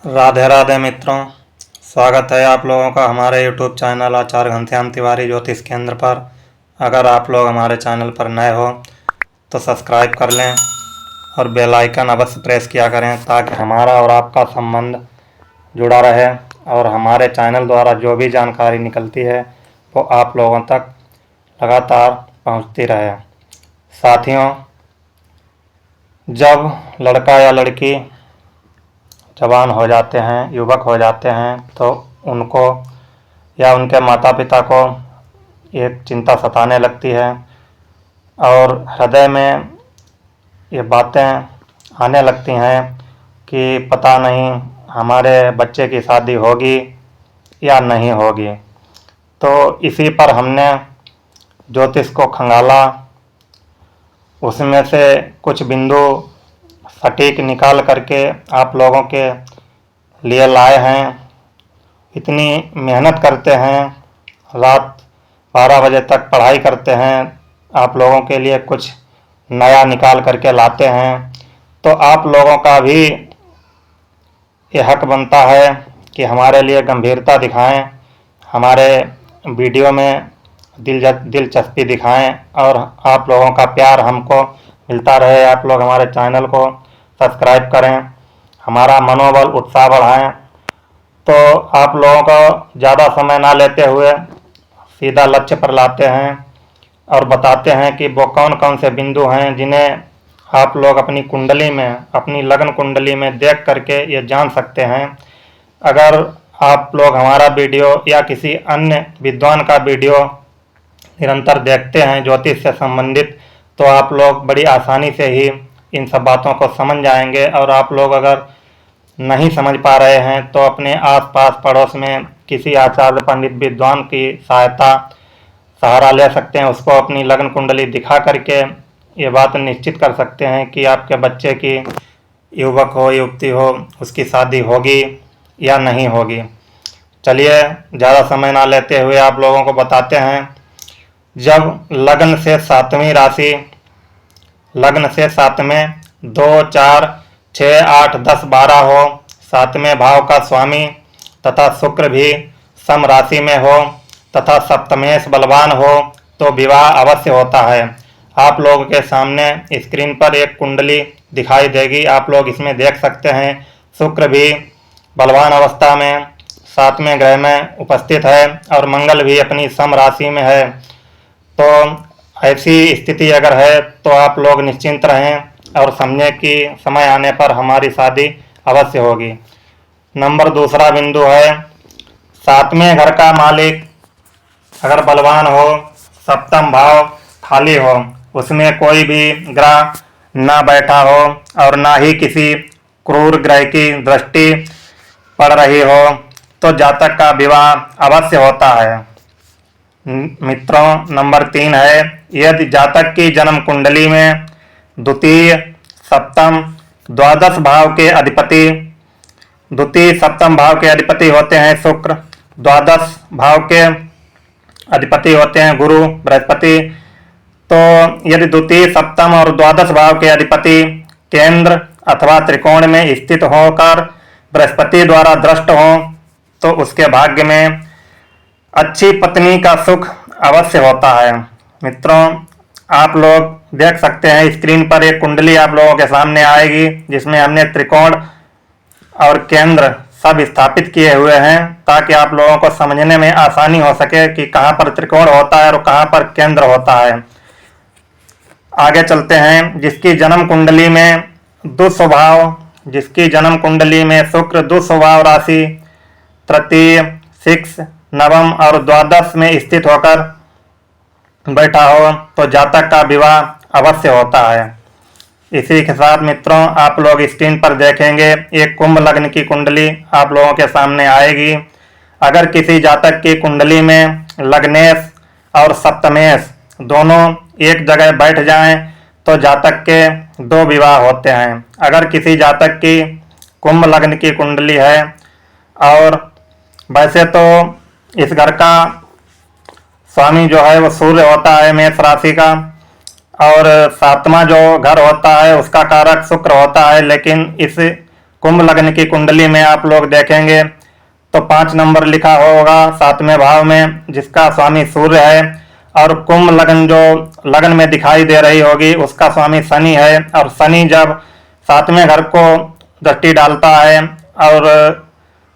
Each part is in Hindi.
राधे राधे मित्रों, स्वागत है आप लोगों का हमारे YouTube चैनल आचार्य घनश्याम तिवारी ज्योतिष केंद्र पर। अगर आप लोग हमारे चैनल पर नए हो तो सब्सक्राइब कर लें और बेल आइकन अवश्य प्रेस किया करें ताकि हमारा और आपका संबंध जुड़ा रहे और हमारे चैनल द्वारा जो भी जानकारी निकलती है वो आप लोगों तक लगातार पहुंचती रहे। साथियों, जब लड़का या लड़की जवान हो जाते हैं, युवक हो जाते हैं, तो उनको या उनके माता पिता को एक चिंता सताने लगती है और हृदय में ये बातें आने लगती हैं कि पता नहीं हमारे बच्चे की शादी होगी या नहीं होगी। तो इसी पर हमने ज्योतिष को खंगाला, उसमें से कुछ बिंदु सटीक निकाल करके आप लोगों के लिए लाए हैं। इतनी मेहनत करते हैं, रात 12 बजे तक पढ़ाई करते हैं, आप लोगों के लिए कुछ नया निकाल करके लाते हैं, तो आप लोगों का भी ये हक बनता है कि हमारे लिए गंभीरता दिखाएं, हमारे वीडियो में दिलचस्पी दिखाएं और आप लोगों का प्यार हमको मिलता रहे। आप लोग हमारे चैनल को सब्सक्राइब करें, हमारा मनोबल उत्साह बढ़ाएं। तो आप लोगों को ज़्यादा समय ना लेते हुए सीधा लक्ष्य पर लाते हैं और बताते हैं कि वो कौन कौन से बिंदु हैं जिन्हें आप लोग अपनी कुंडली में, अपनी लगन कुंडली में देख करके ये जान सकते हैं। अगर आप लोग हमारा वीडियो या किसी अन्य विद्वान का वीडियो निरंतर देखते हैं ज्योतिष से संबंधित, तो आप लोग बड़ी आसानी से ही इन सब बातों को समझ जाएंगे। और आप लोग अगर नहीं समझ पा रहे हैं तो अपने आसपास पड़ोस में किसी आचार्य पंडित विद्वान की सहारा ले सकते हैं। उसको अपनी लगन कुंडली दिखा करके ये बात निश्चित कर सकते हैं कि आपके बच्चे की, युवक हो युवती हो, उसकी शादी होगी या नहीं होगी। चलिए ज़्यादा समय ना लेते हुए आप लोगों को बताते हैं। जब लग्न से सातवीं राशि, लग्न से सातवें 2, 4, 6, 8, 10, 12 हो, सातवें भाव का स्वामी तथा शुक्र भी सम राशि में हो तथा सप्तमेश बलवान हो तो विवाह अवश्य होता है। आप लोगों के सामने स्क्रीन पर एक कुंडली दिखाई देगी, आप लोग इसमें देख सकते हैं। शुक्र भी बलवान अवस्था में 7वें ग्रह में उपस्थित है और मंगल भी अपनी सम राशि में है। तो ऐसी स्थिति अगर है तो आप लोग निश्चिंत रहें और समझें कि समय आने पर हमारी शादी अवश्य होगी। नंबर दूसरा बिंदु है, 7वें घर का मालिक अगर बलवान हो, सप्तम भाव खाली हो, उसमें कोई भी ग्रह ना बैठा हो और ना ही किसी क्रूर ग्रह की दृष्टि पड़ रही हो तो जातक का विवाह अवश्य होता है। मित्रों, नंबर 3 है, यदि जातक की जन्म कुंडली में द्वितीय, सप्तम, द्वादश भाव के अधिपति, द्वितीय सप्तम भाव के अधिपति होते हैं शुक्र, द्वादश भाव के अधिपति होते हैं गुरु बृहस्पति। तो यदि द्वितीय, सप्तम और द्वादश भाव के अधिपति केंद्र अथवा त्रिकोण में स्थित होकर बृहस्पति द्वारा दृष्ट हो तो उसके भाग्य में अच्छी पत्नी का सुख अवश्य होता है। मित्रों, आप लोग देख सकते हैं स्क्रीन पर एक कुंडली आप लोगों के सामने आएगी जिसमें हमने त्रिकोण और केंद्र सब स्थापित किए हुए हैं ताकि आप लोगों को समझने में आसानी हो सके कि कहाँ पर त्रिकोण होता है और कहाँ पर केंद्र होता है। आगे चलते हैं। जिसकी जन्म कुंडली में दुस्वभाव, जिसकी जन्म कुंडली में शुक्र दुस्वभाव राशि तृतीय, 6, नवम और द्वादश में स्थित होकर बैठा हो तो जातक का विवाह अवश्य होता है। इसी के साथ मित्रों, आप लोग स्क्रीन पर देखेंगे एक कुंभ लग्न की कुंडली आप लोगों के सामने आएगी। अगर किसी जातक की कुंडली में लग्नेश और सप्तमेश दोनों एक जगह बैठ जाएं तो जातक के 2 विवाह होते हैं। अगर किसी जातक की कुंभ लग्न की कुंडली है और वैसे तो इस घर का स्वामी जो है वो सूर्य होता है मेष राशि का, और 7वां जो घर होता है उसका कारक शुक्र होता है, लेकिन इस कुंभ लग्न की कुंडली में आप लोग देखेंगे तो 5 नंबर लिखा होगा 7वें भाव में, जिसका स्वामी सूर्य है। और कुंभ लग्न जो लग्न में दिखाई दे रही होगी उसका स्वामी शनि है। और शनि जब 7वें घर को दृष्टि डालता है और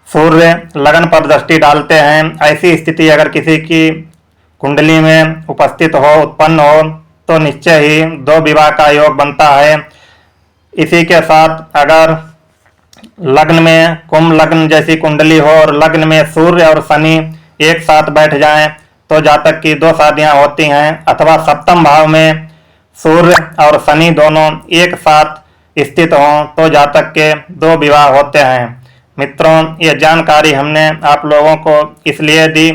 सूर्य लग्न पर दृष्टि डालते हैं, ऐसी स्थिति अगर किसी की कुंडली में उपस्थित हो, उत्पन्न हो, तो निश्चय ही 2 विवाह का योग बनता है। इसी के साथ अगर लग्न में कुंभ लग्न जैसी कुंडली हो और लग्न में सूर्य और शनि एक साथ बैठ जाएं तो जातक की 2 शादियां होती हैं। अथवा 7वें भाव में सूर्य और शनि दोनों एक साथ स्थित हों तो जातक के 2 विवाह होते हैं। मित्रों, ये जानकारी हमने आप लोगों को इसलिए दी,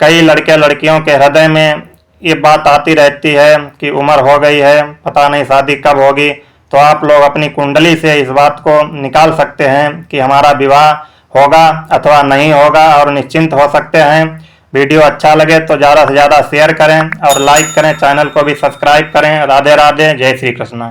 कई लड़के लड़कियों के हृदय में ये बात आती रहती है कि उम्र हो गई है, पता नहीं शादी कब होगी। तो आप लोग अपनी कुंडली से इस बात को निकाल सकते हैं कि हमारा विवाह होगा अथवा नहीं होगा और निश्चिंत हो सकते हैं। वीडियो अच्छा लगे तो ज़्यादा से ज़्यादा शेयर करें और लाइक करें, चैनल को भी सब्सक्राइब करें। राधे राधे, जय श्री कृष्ण।